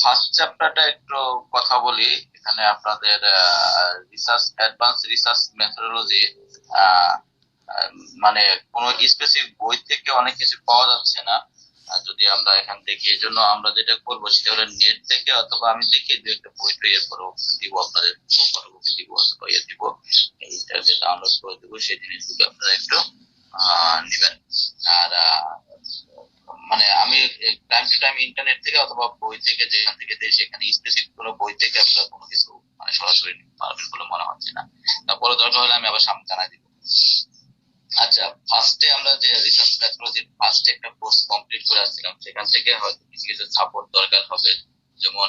First চ্যাপ্টারটা একটু কথা বলি। এখানে আপনাদের রিসার্চ, অ্যাডভান্স রিসার্চ মেথোডোলজি, মানে কোনো স্পেসিফিক বই থেকে অনেক কিছু পাওয়া যাচ্ছে না। যদি আমরা এখান থেকে, এই জন্য আমরা যেটা করবো সেটা হলো নেট থেকে, অথবা আমি দেখে দু একটা বই টই এরপরে দিব আপনাদের, ফটোকপি দিব অথবা ইয়ে দিব, এইটাতে ডাউনলোড করে দিব। সেই জিনিসগুলো আপনারা একটু নিবেন। আর মানে আমি টাইম টু টাইম ইন্টারনেট থেকে অথবা বই থেকে, যেখান থেকে দেয় সেখানে স্পেসিফিক কোনো বই থেকে আপনারা কোনো কিছু মানে সরাসরি নিতে পারবেন বলে মনে হচ্ছে না। তারপরে দরকার হলে আমি আবার সামনে জানাই দিব। আচ্ছা, ফার্স্টে আমরা যে রিসার্চ মেথোডলজির ফার্স্ট একটা কোর্স কমপ্লিট করে আসছিলাম, সেখান থেকে হয়তো কিছু কিছু সাপোর্ট দরকার হবে। যেমন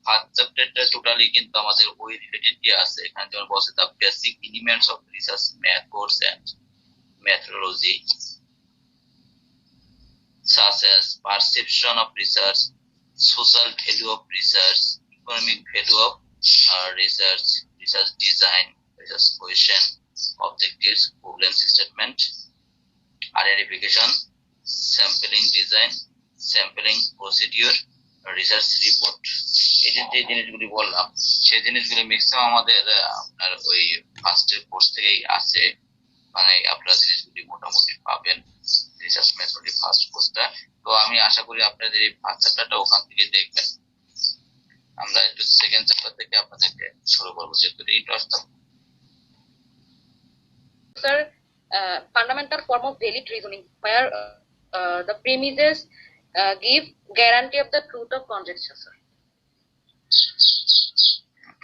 ফার্স্ট চ্যাপ্টারটা টোটালি কিন্তু আমাদের ওই রিলেটেড আছে। এখানে যেমন বলছে the basic elements of research methods and methodology such as perception of research, social value of research, economic value of research, research design, research question, objectives, problem statement, identification, sampling design, sampling procedure, research report। এই যে জিনিসগুলি বললাম, সেই জিনিসগুলি maximum আমাদের আপনার ওই ফার্স্টের কোর্স থেকেই আছে। মানে আপনারা জিনিসগুলি মোটামুটি পাবেন রিসার্চ মেথডের ফার্স্ট কোর্সটা। তো আমি আশা করি আপনাদের এই ফার্স্ট চ্যাপ্টারটা ওখান থেকে দেখবেন। আমরা একটু সেকেন্ড চ্যাপ্টার থেকে আপনাদেরকে শুরু করবো, যেহেতু interest. Sir, fundamental form of valid reasoning, where the premises give guarantee of the truth of conjecture, sir.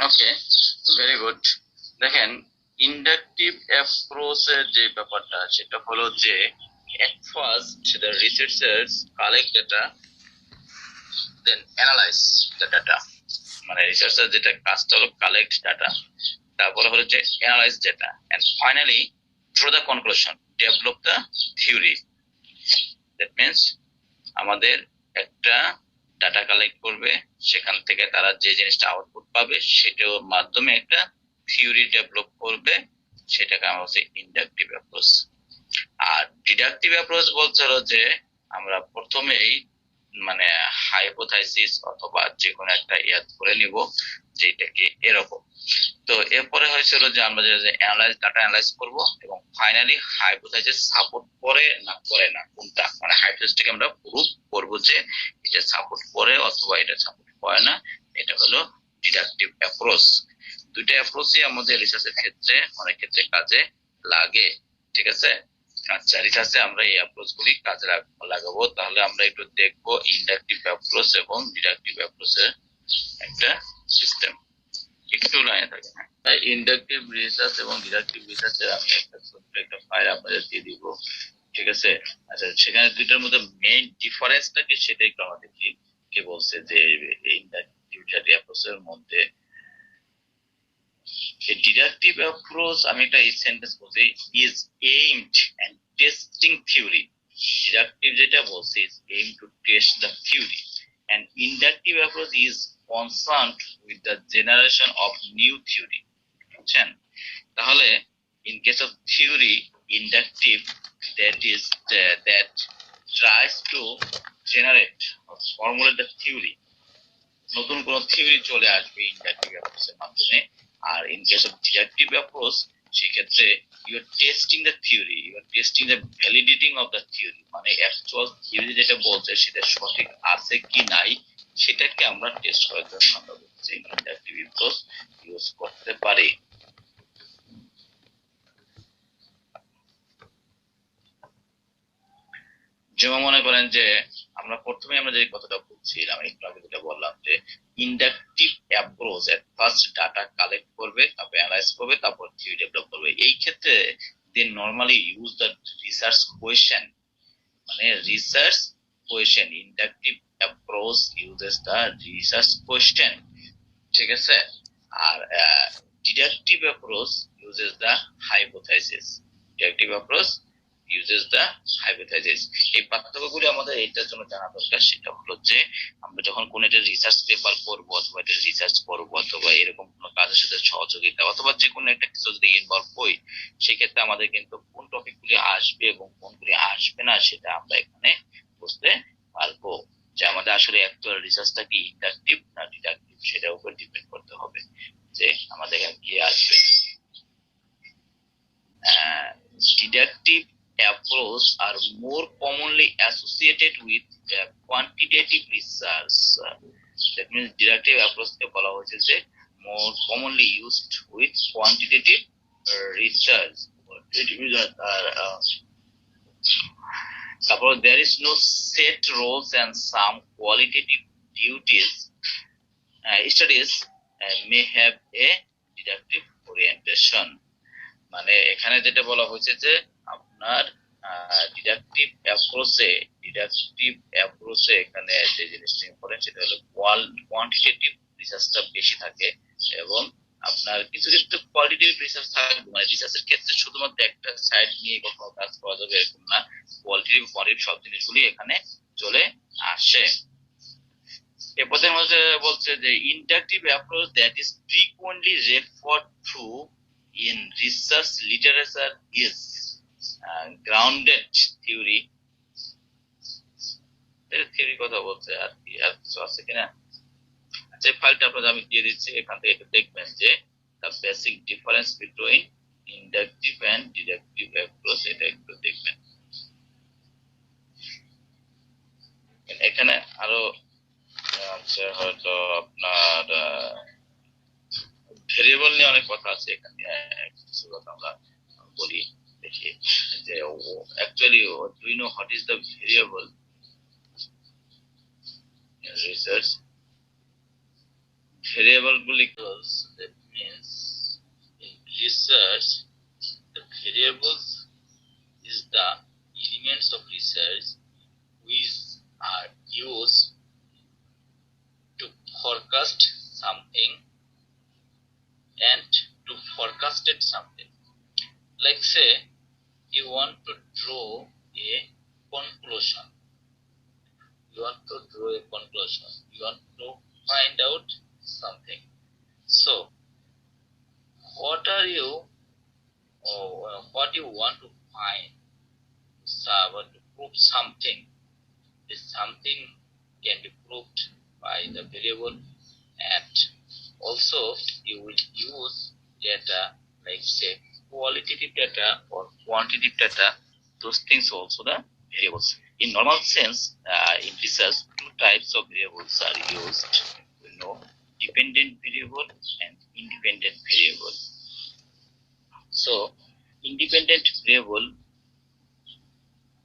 Okay, very good. দেখেন, ইন্ডাকটিভ অ্যাপ্রোচের যে ব্যাপারটা, সেটা হলো যে at first the researchers collect data, then analyze the data। মানে researcher যেটা কাজটা হলো কালেক্ট ডাটা, তারপরে হলো যে analyze data, and finally draw the conclusion, develop the theory. That means আমাদের একটা ডাটা কালেক্ট করবে, সেখান থেকে তারা যে জিনিসটা আউটপুট পাবে সেটার মাধ্যমে একটা থিওরি ডেভেলপ করবে, সেটাকে আমরা হচ্ছে ইন্ডাকটিভ অ্যাপ্রোচ। আর ডিডাকটিভ অ্যাপ্রোচ বলতে হলো যে আমরা প্রথমেই মানে হাইপোথাইসিস অথবা যে কোনো একটা ইয়াদ করে নিব যেটাকে এরকম। তো এরপরে হয়েছিল যে আমরা যে অ্যানালাইজ, ডাটা অ্যানালাইজ করব এবং ফাইনালি হাইপোথাইসিস সাপোর্ট করে না করে না কোনটা, মানে হাইপোথিসিসটাকে আমরা প্রুফ করব যে এটা সাপোর্ট করে অথবা এটা সাপোর্ট করে না। এটা হলো ডিডাকটিভ অ্যাপ্রোচ। দুইটা অ্যাপ্রোচই আমাদের রিসার্চের ক্ষেত্রে অনেক ক্ষেত্রে কাজে লাগে, ঠিক আছে। আচ্ছা, রিসার্চে আমরা এই অ্যাপ্রোচ গুলি কাজে লাগাবো। তাহলে আমরা একটু দেখবো ইন্ডাকটিভ অ্যাপ্রোচ এবং ডিডাকটিভ অ্যাপ্রোচের একটা সিস্টেম। একটু লাইনে থাকে। ইন্ডাকটিভ রিসার্চ এবং ডিডাকটিভ রিসার্চের আমি একটা ফাইল আপনাদের দিয়ে দিব, ঠিক আছে। আচ্ছা, সেখানে দুইটার মধ্যে মেইন ডিফারেন্সটা কি সেটা একটু আমরা দেখি। কি বলছে যে ইন্ডাকটিভ অ্যাপ্রোচের মধ্যে a deductive approach, আমি একটা এই সেন্টেন্স বলছি, is aimed at testing theory। Deductive যেটা বলছি is aimed to test the theory, and inductive approach is concerned with the generation of new theory। বুঝছেন? তাহলে in case of theory, inductive, that is that tries to generate or formulate the theory, নতুন কোন theory চলে আসবে inductive অ্যাপ্রোচের মাধ্যমে। আর in case of deductive approach, সেক্ষেত্রে you are testing the theory, you are testing the validating of the theory, মানে actual theory যেটা বলছে সেটা সঠিক আছে কি নাই সেটাকে আমরা টেস্ট করার জন্য আমরা বলছি ইন্ডাকটিভ অ্যাপ্রোচ ইউজ করতে পারি। যেমন মনে করেন যে আমরা প্রথমে আমরা যে কথাটা বলছিলাম, একটু আগে যেটা বললাম যে inductive approach at first data collect করবে, তারপর অ্যানালাইজ করবে, তারপর থিওরি ডেভেলপ করবে। এই ক্ষেত্রে they normally use the research question, মানে research question. Inductive approach uses the research question, ঠিক আছে। আর deductive approach uses the hypothesis. Deductive approach uses the hypothesis। এই পার্থক্যগুলি আমাদের এইটার জন্য জানা দরকার। সেটা হলো যে আমরা যখন কোন একটা রিসার্চ পেপার করবো অথবা একটা রিসার্চ করবো অথবা এরকম কোনো কাজের সাথে সহযোগিতা অথবা যে কোনো একটা কিছু যদি ইনভলভ হই, সেক্ষেত্রে আমাদের কিন্তু কোন টপিকগুলি আসবে এবং কোনগুলি আসবে না সেটা আমরা এখানে বুঝতে পারবো। যে আমাদের আসলে অ্যাকচুয়াল রিসার্চটা কি ইন্ডাকটিভ না ডিডাকটিভ, সেটার উপর ডিপেন্ড করতে হবে যে আমাদের এখানে কি আসবে। Deductive approach are more commonly associated with quantitative research. That means deductive approach কে বলা হয়েছে যে more commonly used with quantitative research. Suppose there is no set roles and some qualitative duties. Studies may have a deductive orientation. মানে এখানে যেটা বলা হয়েছে যে আপনার ডিডাকটিভ অ্যাপ্রোচে এখানে যে জিনিসটা ইম্পর্টেন্ট সেটা হলো কোয়ান্টিটেটিভ রিসার্চটা বেশি থাকে, এবং আপনার কিছু কিছু কোয়ালিটেটিভ রিসার্চ থাকবে। মানে রিসার্চের ক্ষেত্রে শুধুমাত্র একটা সাইড নিয়ে কখনো কাজ করা যাবে এরকম না, কোয়ালিটেটিভ কোয়ান্টিটেটিভ সব জিনিসগুলি এখানে চলে আসে। এরপর মধ্যে বলছে যে inductive approach that is frequently referred to in research literature is grounded theory. Theory কথা বলছে আর কি, আর কিছু আছে কিনা? আচ্ছা, ফাইলটা আপনাদের আমি দিয়ে দিচ্ছি, এখান থেকে একটু দেখবেন যে the basic difference between inductive and deductive approach, এটা একটু দেখবেন। এখানে আরো আছে হয়তো আপনার ভেরিয়েবল নিয়ে অনেক কথা আছে, এখানে কিছু কথা আমরা বলি দেখি যে actually do you know what is the variable in research. Variable গুলি that means in research the variables is the elements of research which are used to forecast something and to forecasted something. Like say you want to draw a conclusion, you want to find out something. So what you want to find, to prove something, this something can be proved by the variable, and also you will use data like say qualitative data or quantitative data. Those things also the variables. In normal sense, in research, two types of variables are used. We know dependent variable and independent variable. So independent variable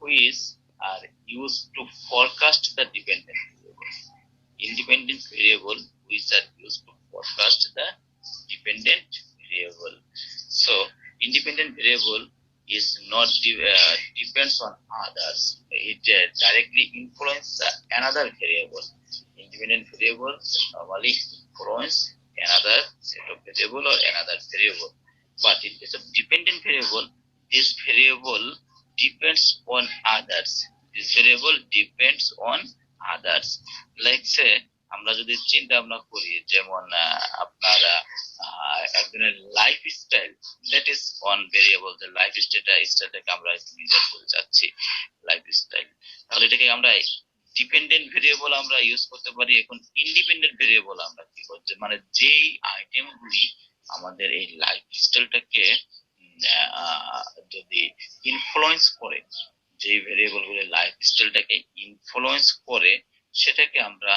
which are used to forecast the dependent variable. Independent variable which are used to forecast the dependent variable. So independent variable is not depends on others. It directly influences another variable. Independent variables normally influence another set of variable or another variable. But in case of dependent variable, this variable depends on others. This variable depends on others. Like say আমরা যদি চিন্তা ভাবনা করি, যেমন আপনারা একজনের life style, that is one variable. যে life স্টাইলটাকে আমরা মেজার করে যাচ্ছি লাইফ স্টাইল, তাহলে এটাকে আমরা ডিপেন্ডেন্ট ভেরিয়েবল আমরা ইউজ করতে পারি। এখন ইন্ডিপেন্ডেন্ট ভেরিয়েবল আমরা কি করছি, মানে যেই আইটেমগুলি আমাদের এই লাইফ স্টাইলটাকে যদি ইনফ্লুয়েন্স করে, যেই ভেরিয়েবল গুলি লাইফ স্টাইলটাকে ইনফ্লুয়েন্স করে, সেটাকে আমরা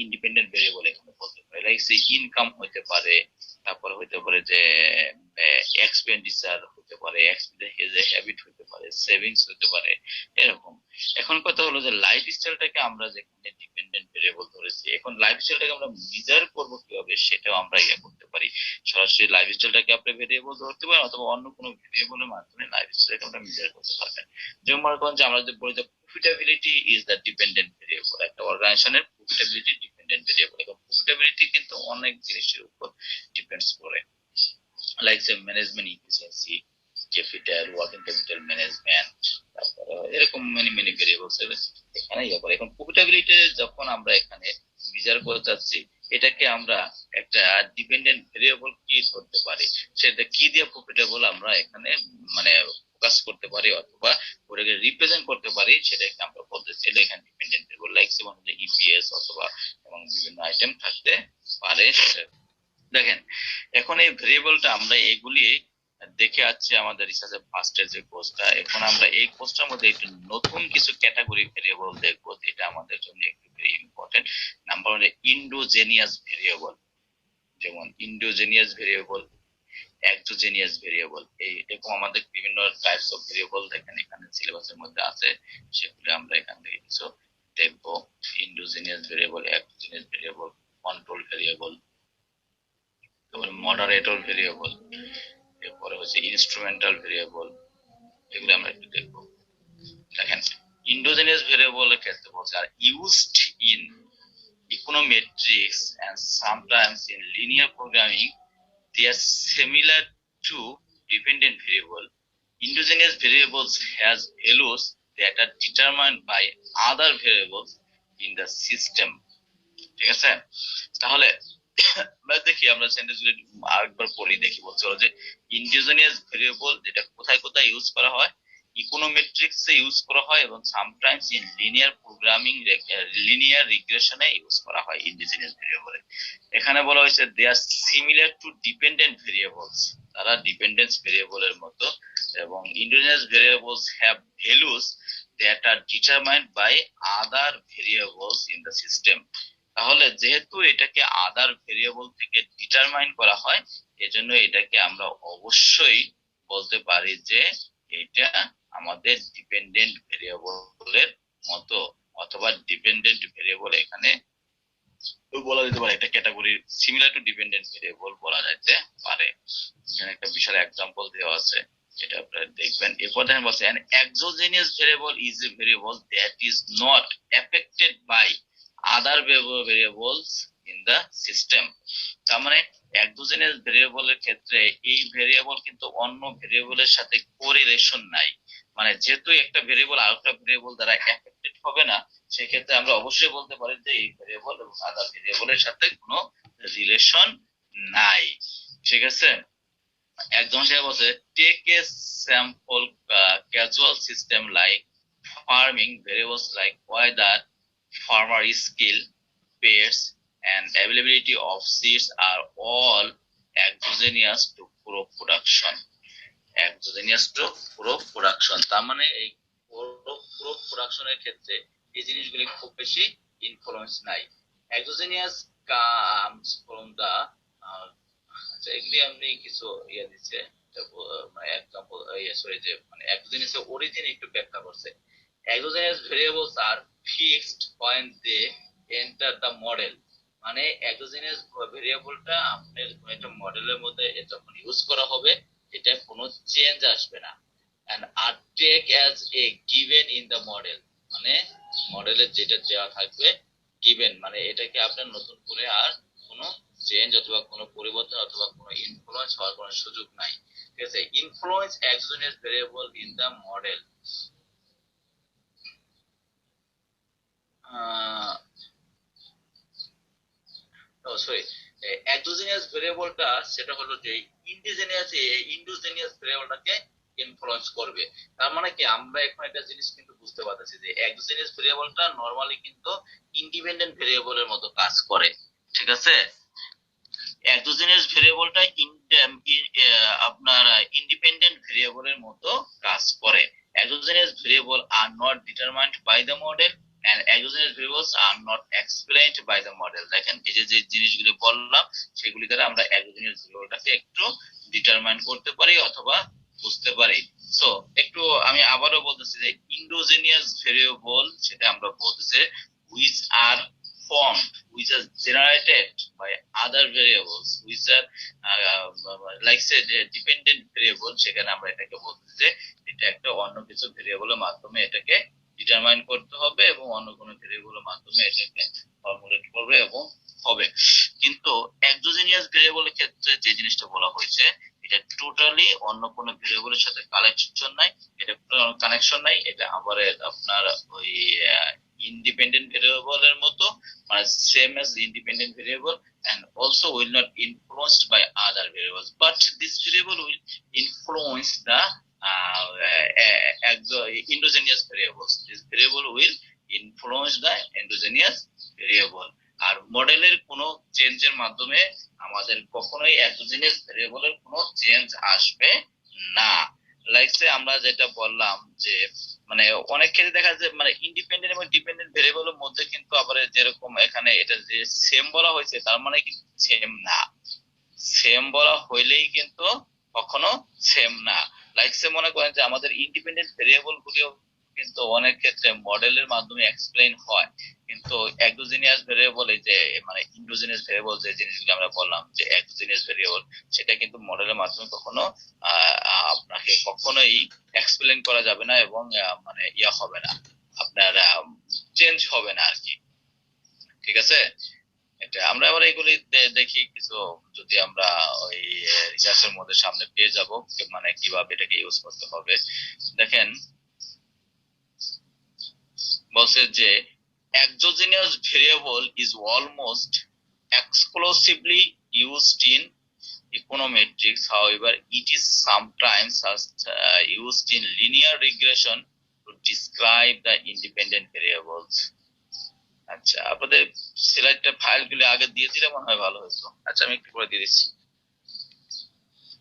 ইন্ডিপেন্ডেন্ট ভেরিয়েবল এখানে বলতে পারি। লাইক সে ইনকাম হতে পারে, তারপর হতে পারে যে এক্সপেন্ডিচার হতে পারে, হ্যাবিট হতে পারে, সেভিংস হতে পারে, এরকম। এখন কথা হলো যে লাইফ স্টাইলটাকে আমরা যেখানে ডিপেন্ডেন্ট ভেরিয়েবল ধরেছি, এখন লাইফ স্টাইলটাকে আমরা মেজার করবো কিভাবে, সেটাও আমরা করতে পারি। সরাসরি লাইফ স্টাইলটাকে আপনি ভেরিয়েবল ধরতে পারেন, অথবা অন্য কোনো ভেরিয়েবলের মাধ্যমে লাইফ স্টাইলটাকে আমরা মেজার করতে পারবেন। যেমন মনে করেন যে আমরা যে বলি যে profitability is the dependent variable. একটা অর্গানাইজেশনের প্রফিটেবিলিটি ডিপেন্ডেন্ট ভেরিয়েবল। এবং প্রফিটেবিলিটি কিন্তু অনেক জিনিসের উপর ডিপেন্ডস করে, like say management efficiency, capital, working capital management, তারপরে এরকম মেনি ভেরিয়েবলস এখানে করে। এখন প্রফিটেবিলিটি যখন আমরা এখানে মেজার করে যাচ্ছি, এটাকে আমরা একটা ডিপেন্ডেন্ট ভেরিয়েবল কি ধরতে পারি, সেটা কি দিয়ে প্রফিটেবল আমরা এখানে মানে ফোকাস করতে পারি অথবা ওটাকে রিপ্রেজেন্ট করতে পারি, সেটাকে আমরা বলতেছি এটা এখানে ডিপেন্ডেন্ট ভেরিয়েবল, লাইক যেমন ইপিএস অথবা এবং বিভিন্ন আইটেম থাকতে পারে। দেখেন এখন এই ভেরিয়েবলটা আমরা এগুলি দেখে আসছি আমাদের রিসার্চের ফার্স্টের যে কোর্সটা, এখন আমরা এই কোর্সটার মধ্যে একটু নতুন কিছু ক্যাটাগরি ভেরিয়েবল দেখবো, যেটা আমাদের জন্য একটু very important. Number one endogenous variable, যেমন ইন্ডোজেনিয়াস ভেরিয়েবল, এক্সোজেনিয়াস ভেরিয়েবল, এরকম আমাদের বিভিন্ন টাইপস অফ ভেরিয়েবল দেখেন এখানে সিলেবাসের মধ্যে আছে, সেগুলো আমরা এখান থেকে কিছু দেখবো। ইন্ডোজেনিয়াস ভেরিয়েবল, এক্সোজেনিয়াস ভেরিয়েবল, কন্ট্রোল ভেরিয়েবল, তারপরে মডারেটর ভেরিয়েবল, এরপরে হচ্ছে ইনস্ট্রুমেন্টাল ভেরিয়েবল, এগুলো আমরা একটু দেখবো। দেখেন ইন্ডোজেনিয়াস ভেরিয়েবলের ক্ষেত্রে বলছে are used in econometrics and sometimes in linear programming, they are similar to dependent variable. Endogenous variables has values that are determined by other variables in the system. ঠিক আছে, তাহলে আমরা দেখি, আমরা সেন্টেন্সগুলো আরেকবার পড়ি, দেখি বলছে যে ইন্ডিজেনিয়াস ভেরিয়েবল যেটা কোথায় কোথায় ইউজ করা হয়, ইকোনোমেট্রিক্স এ ইউজ করা হয় এবং sometimes in linear programming, linear রিগ্রেশনে ইউজ করা হয় ইন্ডিজেনিয়াস ভেরিয়েবলে। এখানে বলা হয়েছে they are similar to dependent variables, তারা ডিপেন্ডেন্স ভেরিয়েবলের মতো, এবং indigenous variables have values that are determined by other variables in the system. তাহলে যেহেতু এটাকে আদার ভেরিয়েবল থেকে ডিটারমাইন করা হয়, এজন্য এটাকে আমরা অবশ্যই বলতে পারি যে এটা আমাদের ডিপেন্ডেন্ট ভেরিয়েবলের মতো, অথবা ডিপেন্ডেন্ট ভেরিয়েবল এখানে বলা যেতে পারে, এটা category similar to dependent variable বলা যেতে পারে। এখানে একটা বিশাল এক্সাম্পল দেওয়া আছে, এটা আপনারা দেখবেন। এরপর দেখেন বলছে an exogenous variable is a variable that is not affected by other variables in the system। তার মানে এক্সোজেনাস ভেরিয়েবলের ক্ষেত্রে এই ভেরিয়েবল কিন্তু অন্য ভেরিয়েবলের সাথে কোরিলেশন নাই, মানে যেহেতু একটা ভেরিয়েবল আরেকটা ভেরিয়েবল দ্বারা এফেক্টেড হবে না, সেক্ষেত্রে আমরা অবশ্যই বলতে পারি যে এই ভেরিয়েবল এবং আদার ভেরিয়েবলের সাথে কোনো রিলেশন নাই। ঠিক আছে, একদম সে বলছে take a sample casual system like farming, variables like weather, farmer skill, pests, and availability of seeds are all exogenous to crop production. Exogenous to crop production, তার মানে এই crop production এর ক্ষেত্রে এই জিনিসগুলি খুব বেশি ইনফ্লুয়েন্স নাই। Exogenous comes from the এগুলি আমি কিছু দিচ্ছে, মানে এক্সাম্পল সরি যে মানে exogenous এর অরিজিন একটু ব্যাখ্যা করছে। Exogenous variables are fixed when they enter the model, মানে exogenous ভেরিয়েবলটা আপনার একটা মডেলের মধ্যে যখন ইউজ করা হবে এটা কোনো চেঞ্জ আসবে না, and are take as a given in the model, মানে মডেলে যেটা দেওয়া থাকবে given, মানে এটাকে আপনার নতুন করে আর কোনো চেঞ্জ অথবা কোনো পরিবর্তন অথবা কোনো ইনফ্লুয়েন্স হওয়ার কোনো সুযোগ নাই। ঠিক আছে, influence exogenous variable in the model, এক্সোজেনিয়াস ভেরিয়েবলটা সেটা হলো যে ইন্ডোজেনিয়াস ভেরিয়েবলটাকে ইনফ্লুয়েন্স করবে। তার মানে কি আমরা এখন একটা জিনিস কিন্তু বুঝতে পারতেছি যে এক্সোজেনিয়াস ভেরিয়েবলটা নরমালি কিন্তু ইন্ডিপেন্ডেন্ট ভেরিয়েবলের মতো কাজ করে। ঠিক আছে, এক্সোজেনিয়াস ভেরিয়েবলটা আপনার ইন্ডিপেন্ডেন্ট ভেরিয়েবলের মতো কাজ করে। Exogenous variable are not determined by the model and exogenous variables are not explained by the model। দেখেন এই যে জিনিসগুলো বললাম সেগুলি দ্বারা আমরা exogenous variableটাকে একটু ডিটারমাইন করতে পারি অথবা বুঝতে পারি। সো একটু আমি আবারও বলতেছি যে endogenous variable সেটা আমরা বলতেছি which are formed, which are generated by other variables which are like say dependent variable, সেখানে আমরা এটাকে বলতেছি যে এটা একটা অন্য কিছু ভেরিয়েবলের মাধ্যমে এটাকে ডিটারমাইন করতে হবে এবং অন্য কোনো ভেরিয়েবলের মাধ্যমে এটাকে ফর্মুলেট করবে এবং হবে। কিন্তু এক্সোজেনিয়াস ভেরিয়েবলের ক্ষেত্রে যে জিনিসটা বলা হয়েছে এটা টোটালি অন্য কোনো ভেরিয়েবলের সাথে কানেকশন নাই, এটা কানেকশন নাই, এটা আবার আপনার ওই ইন্ডিপেন্ডেন্ট ভেরিয়েবলের মতো, মানে same as independent variable and also will not influenced by other variables, but this variable will influence the endogenous variables. This variable will influence the endogenous variable. আর মডেলের কোনো চেঞ্জের মাধ্যমে আমাদের কখনোই এক্সোজেনাস ভেরিয়েবলের কোনো চেঞ্জ আসবে না। লাইকসে আমরা যেটা বললাম যে মানে অনেক ক্ষেত্রে দেখা যায় মানে ইন্ডিপেন্ডেন্ট এবং ডিপেন্ডেন্ট ভেরিয়েবলের মধ্যে কিন্তু আবার যেরকম এখানে এটা যে সেম বলা হয়েছে তার মানে কিন্তু সেম না। সেম বলা হইলেই কিন্তু কখনো সেম না। লাইকসে মনে করেন যে আমাদের ইন্ডিপেন্ডেন্ট ভেরিয়েবল গুলিও কিন্তু অনেক ক্ষেত্রে মডেলের মাধ্যমে এক্সপ্লেইন হয়, কিন্তু এক্সোজেনিয়াস ভেরিয়েবল এই যে মানে ইন্ডোজেনিয়াস ভেরিয়েবল যে জিনিসগুলো আমরা বললাম যে এক্সোজেনিয়াস ভেরিয়েবল সেটা কিন্তু মডেলের মাধ্যমে কখনো আপনাকে কখনোই এক্সপ্লেইন করা যাবে না এবং মানে ইয়া হবে না, আপনার চেঞ্জ হবে না আর কি। ঠিক আছে, এটা আমরা আবার এগুলি দেখি কিছু যদি আমরা ওই রিসার্চের মধ্যে সামনে পেয়ে যাব মানে কিভাবে এটাকে ইউজ করতে হবে। দেখেন বলছে যে exogenous variable is almost exclusively used in econometrics. However, it is sometimes used in linear regression to describe the independent variables. আচ্ছা, আপনাদের স্লাইডটা ফাইলগুলো আগে দিয়ে দিলে মনে হয় ভালো হতো। আচ্ছা, আমি একটু করে দিয়ে দিচ্ছি।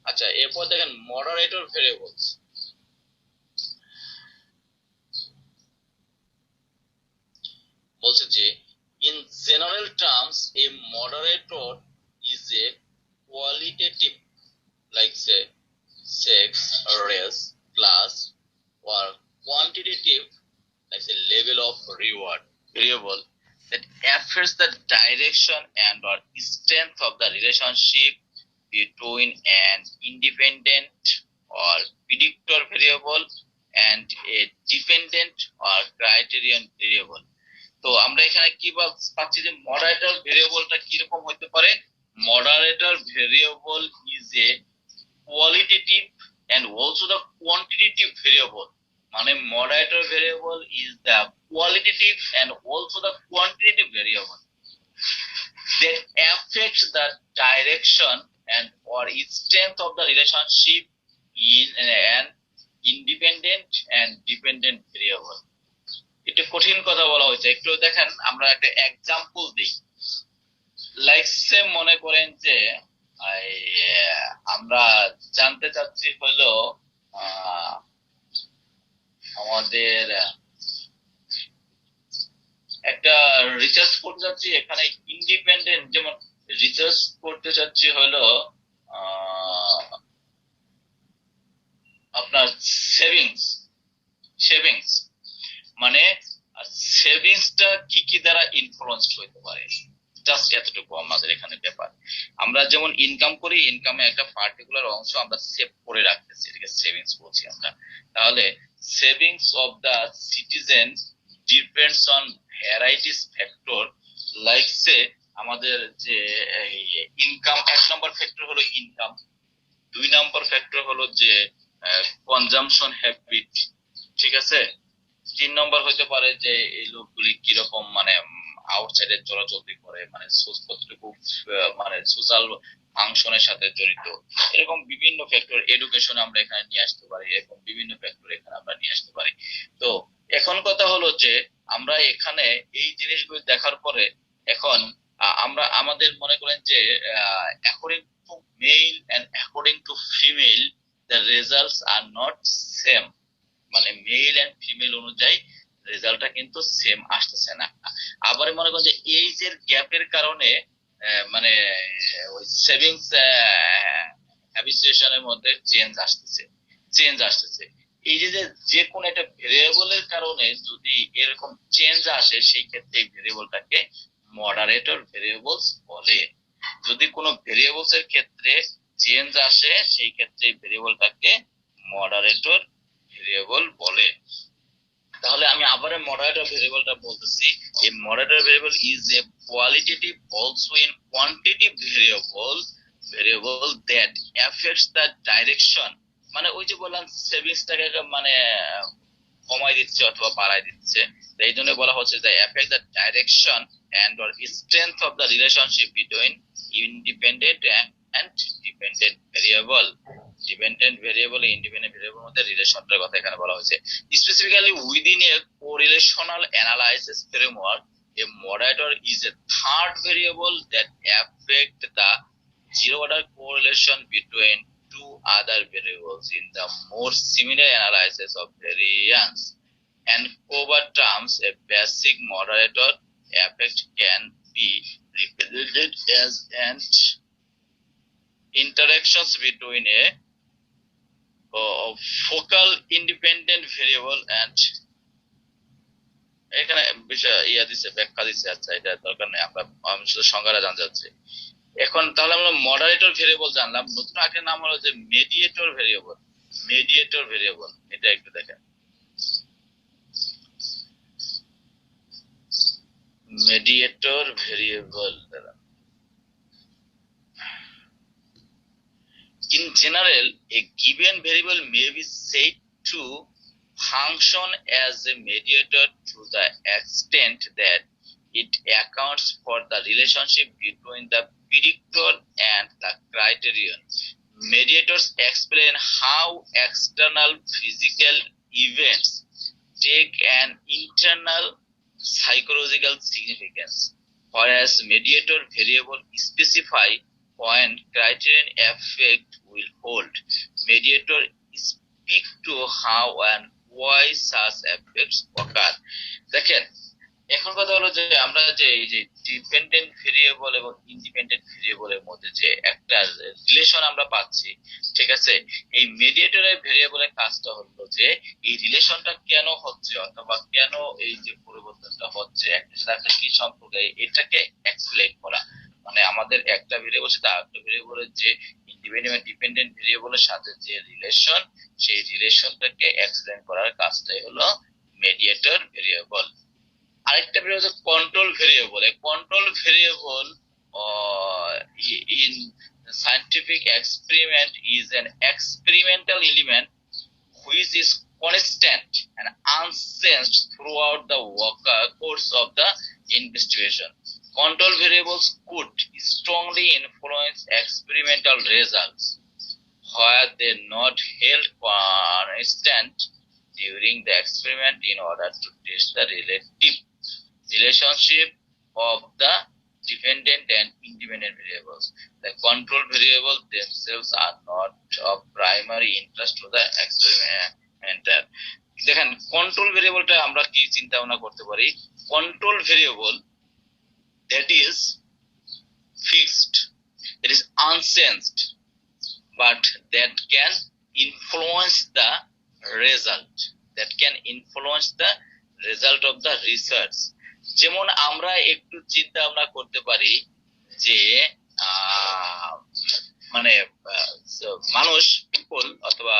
আচ্ছা, এরপর দেখেন মডারেটর ভেরিয়েবলস। বলছে যে in general terms a moderator is a qualitative like say sex, race, class or quantitative like say level of reward variable that affects the direction and or strength of the relationship between an independent or predictor variable and a dependent or criterion variable. তো আমরা এখানে কি পাচ্ছি যে moderator ভেরিয়েবলটা কি রকম হতে পারে? Moderator variable is a qualitative and also the quantitative variable. মানে moderator variable is the qualitative and also the quantitative variable that affects the direction and or strength of the relationship in an independent and dependent variable. একটু কঠিন কথা বলা হয়েছে, একটু দেখেন আমরা একটা এক্সাম্পল দিই। লাইক সে মনে করেন যে আমরা জানতে চাচ্ছি হলো আমাদের একটা রিসার্চ করতে চাচ্ছি এখানে ইন্ডিপেন্ডেন্ট, যেমন রিসার্চ করতে চাচ্ছি হলো আপনার সেভিংস মানে সেভিংসটা কি কি দ্বারা ইনফ্লুয়েন্সড হতে পারে, জাস্ট এতটুকু আমাদের এখানে ব্যাপার। আমরা যেমন ইনকাম করি, ইনকামে একটা পার্টিকুলার অংশ আমরা সেভ করে রাখতেছি, এটাকে সেভিংস বলছি আমরা। তাহলে savings of the citizen depends on varieties factor like say আমাদের যে ইনকাম, 1 নম্বর ফ্যাক্টর হলো ইনকাম, 2 নম্বর ফ্যাক্টর হলো যে কনজাম্পশন হ্যাবিট, ঠিক আছে, 3 নম্বর হতে পারে যে এই লোকগুলি কিরকম মানে আউটসাইডে চলাচলতি করে, মানে কতটুকু মানে সোশ্যাল ফাংশনের সাথে জড়িত, এরকম বিভিন্ন ফ্যাক্টর। এডুকেশন আমরা এখানে নিয়ে আসতে পারি, এরকম বিভিন্ন ফ্যাক্টর এখানে আমরা নিয়ে আসতে পারি। তো এখন কথা হলো যে আমরা এখানে এই জিনিসগুলো দেখার পরে এখন আমরা আমাদের মনে করেন যে according to male and according to female the results are not same, মানে মেল এন্ড ফিমেল অনুযায়ী রেজাল্টটা কিন্তু সেম আসতেছে না। আবার মনে করেন যে এইজের গ্যাপের কারণে মানে ওই সেভিংস হ্যাবিচুয়েশনের মধ্যে চেঞ্জ আসতেছে। এই যে কোনো একটা ভেরিয়েবলের কারণে যদি এরকম চেঞ্জ আসে সেই ক্ষেত্রে এই ভেরিয়েবলটাকে মডারেটর ভেরিয়েবলস বলে। যদি কোনো ভেরিয়েবলস এর ক্ষেত্রে চেঞ্জ আসে সেই ক্ষেত্রে এই ভেরিয়েবলটাকে মডারেটর ভেরিয়েবল বলে। তাহলে আমি আবার মডারেটর ভেরিয়েবলটা বলতেছি। এই moderator variable is a qualitative also in quantitative variable that effects the direction, মানে ওই যে বললাম সেভিংসটাকে মানে কমাই দিচ্ছে অথবা বাড়াই দিচ্ছে, এই জন্য বলা হচ্ছে যে effect the direction and or strength of the relationship between independent and dependent variable. Dependent variable independent variable মধ্যে রিলেশনটার কথা এখানে বলা হয়েছে specifically within a correlational analysis framework a moderator is a third variable that affect the zero order correlation between two other variables in the more similar analysis of variance and covert terms a basic moderator effect can be represented as an interactions between a focal independent variable and এখানে বিষয় দিচ্ছে ব্যাখ্যা দিচ্ছে আচ্ছা এটা দরকার নেই আমি শুধু সংজ্ঞাটা জানতে চাচ্ছি এখন তাহলে আমরা মডারেটর ভেরিয়েবল জানলাম নতুন একটা নাম হলো যে মেডিয়েটর ভেরিয়েবল এটা একটু দেখেন mediator variable. In general, a given variable may be said to function as a mediator to the extent that it accounts for the relationship between the predictor and the criterion. Mediators explain how external physical events take an internal psychological significance, whereas mediator variable specify when criterion effect will hold. Mediator speak to how and why such effects occur. দেখেন এখন কথা হলো যে আমরা যে এই যে dependent variable এবং ইন্ডিপেন্ডেন্ট ভেরিয়েবলের মধ্যে যে একটা রিলেশন আমরা পাচ্ছি ঠিক আছে এই মিডিয়েটরের ভেরিয়েবলের কাজটা হলো যে এই রিলেশনটা কেন হচ্ছে অথবা কেন এই যে পরিবর্তনটা হচ্ছে একটা সাথে একটা কি সম্পর্ক এটাকে এক্সপ্লেইন করা মানে আমাদের একটা ভেরিয়েবল সাথে আরেকটা ভেরিয়েবলের যে ইন্ডিপেন্ডেন্ট ডিপেন্ডেন্ট ভেরিয়েবলের সাথে যে রিলেশন সেই রিলেশনটাকে এক্সপ্লেইন করার কাজটাই হলো মিডিয়েটর ভেরিয়েবল আরেকটা ভেরিয়েবল হচ্ছে কন্ট্রোল ভেরিয়েবল এই control variable in scientific experiment is an experimental element which is constant and unchanged throughout the course of the investigation. Control variables could strongly influence experimental results where they not held constant during the experiment in order to test the relative relationship of the dependent and independent variables. The control variables themselves are not of primary interest to the experimenter. দেখেন control ভেরিয়েবলটা আমরা কি চিন্তা ভাবনা করতে পারি control variable that is fixed it is unchanged but that can influence the result of the research যেমন আমরা একটু চিন্তা ভাবনা করতে পারি যে মানে মানুষ পিপল অথবা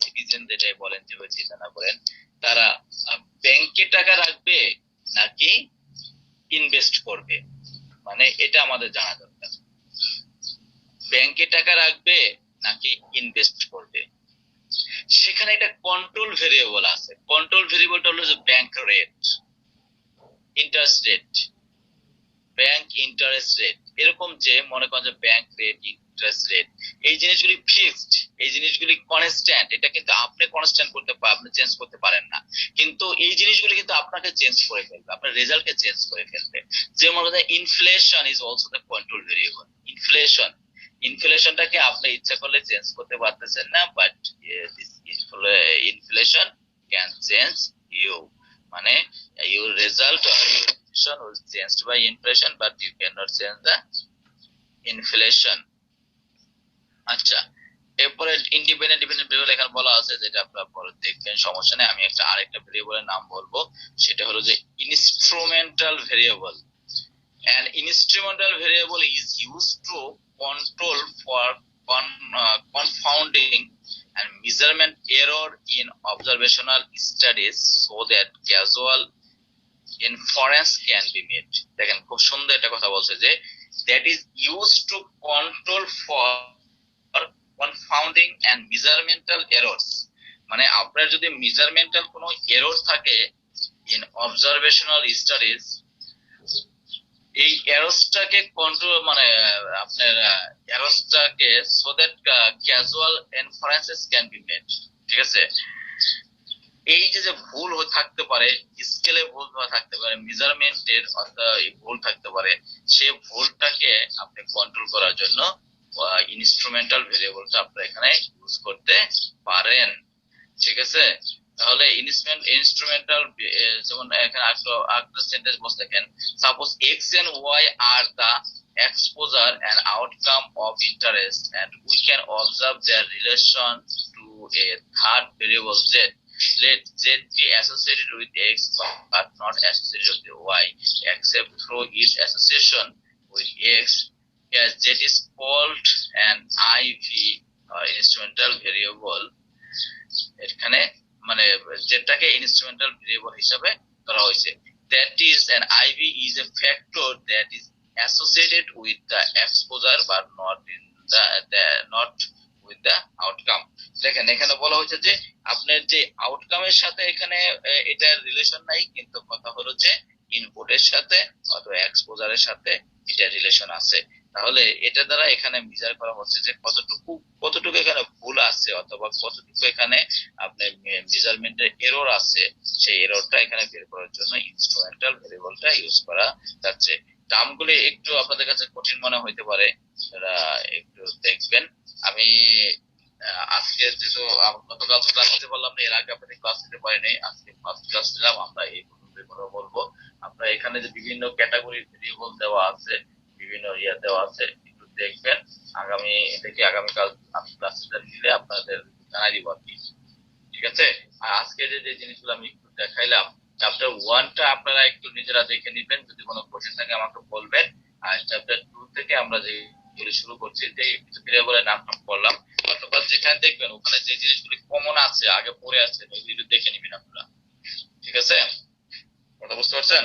সিটিজেন যেটাই বলেন যেভাবে চিন্তা না করেন তারা ব্যাংকে টাকা রাখবে নাকি ইনভেস্ট করবে মানে এটা আমাদের জানা দরকার ব্যাংকে টাকা রাখবে নাকি ইনভেস্ট করবে সেখানে একটা কন্ট্রোল ভেরিয়েবল আছে কন্ট্রোল ভেরিয়েবলটা হলো যে bank rate interest rate bank interest rate এরকম যে মনে করেন যে ব্যাংক রেট ইন্টারেস্ট রেট এই জিনিসগুলি ফিক্সড এই জিনিসগুলি কনস্ট্যান্ট এটা কিন্তু আপনি কনস্ট্যান্ট করতে পারেন আপনি চেঞ্জ করতে পারেন না কিন্তু এই জিনিসগুলি কিন্তু আপনাকে চেঞ্জ করে ফেলবে আপনার রেজাল্টকে চেঞ্জ করে ফেলবে যেমন inflation is also the control variable ইনফ্লেশনটাকে আপনি ইচ্ছা করলে চেঞ্জ করতে পারতেছেন না but inflation can change you মানে your result or your inflation was changed by inflation but you cannot change the inflation আচ্ছা এরপরে ইন্ডিপেন্ডেন্ট ডিপেন্ডেন্ট ভেরিয়েবল এখানে বলা আছে যেটা আপনারা পরে দেখবেন সমস্যা নেই আমি একটা আরেকটা ভেরিয়েবলের নাম বলবো সেটা হলো যে instrumental variable an instrumental variable is used to control for confounding and measurement error in observational studies so that causal inference can be made দেখেন খুব সুন্দর একটা কথা বলছে যে that is used to control for confounding and measuremental errors মানে আপনার যদি measuremental কোনো error থাকে in observational studies এই এরোসটাকে কন্ট্রোল মানে আপনার এরোসটাকে so that causal inferences can be made, ঠিক আছে। এই যে ভুল থাকতে পারে, স্কেলে ভুল থাকতে পারে, মেজারমেন্টের ভুল থাকতে পারে, সে ভুলটাকে আপনি কন্ট্রোল করার জন্য ইনস্ট্রুমেন্টাল ভেরিয়েবলটা আপনি এখানে ইউজ করতে পারেন, ঠিক আছে। তাহলে ইনস্ট্রুমেন্টাল যেমন এখানে একটা সেন্টেন্স বলতে দেখেন, suppose X and Y are the exposure and outcome of interest and we can observe their relation to a third variable z. Let z be associated with x but not associated with y except through its association with x, as z is called an IV or instrumental variable. এখানে মানে যেটাকে instrumental variable হিসাবে ধরা হয়েছে, that is an IV is a factor that is associated with the exposure but not in the not with the outcome. দেখেন এখানে বলা হয়েছে যে আপনার যে আউটকামের সাথে এখানে এটার রিলেশন নাই, কিন্তু কথা হলো যে ইনপুটের সাথে অথবা এক্সপোজারের সাথে এটা রিলেশন আছে। তাহলে এটা দ্বারা এখানে মেজার করা হচ্ছে যে কতটুকু এখানে ভুল আছে অথবা কতটুকু এখানে আপনার মেজারমেন্টের এরর আছে, সেই এররটা এখানে বের করার জন্য ইনস্ট্রুমেন্টাল ভেরিয়েবলটা ইউজ করা যাচ্ছে। টার্মগুলি একটু আপনাদের কাছে কঠিন মনে হইতে পারে, একটু দেখবেন। আমি আজকে যেহেতু গতকাল ক্লাস নিতে বললাম না, এর আগে আপনাদের ক্লাস নিতে পারিনি, আজকে ফার্স্ট ক্লাস নিলাম। আমরা এই কথা বলবো, আমরা এখানে যে বিভিন্ন ক্যাটাগরি ভেরিয়েবল দেওয়া আছে, বিভিন্ন দেওয়া আছে, একটু দেখবেন। আগামীকাল আমি ক্লাসটা নিলে আপনাদের জানাই দিব আর কি, ঠিক আছে। আর আজকে যে জিনিসগুলো আমি একটু দেখাইলাম, চ্যাপ্টার 1টা আপনারা একটু নিজেরা দেখে নিবেন, যদি কোনো কোশ্চেন থাকে আমাকে বলবেন। আর চ্যাপ্টার 2 থেকে আমরা যেগুলো শুরু করছি, যে কিছু ভেরিয়েবলের নাম করলাম, অথবা যেখানে দেখবেন ওখানে যে জিনিসগুলি কমন আছে আগে পড়ে আছে ওইগুলো দেখে নিবেন আপনারা, ঠিক আছে। কথা বুঝতে পারছেন?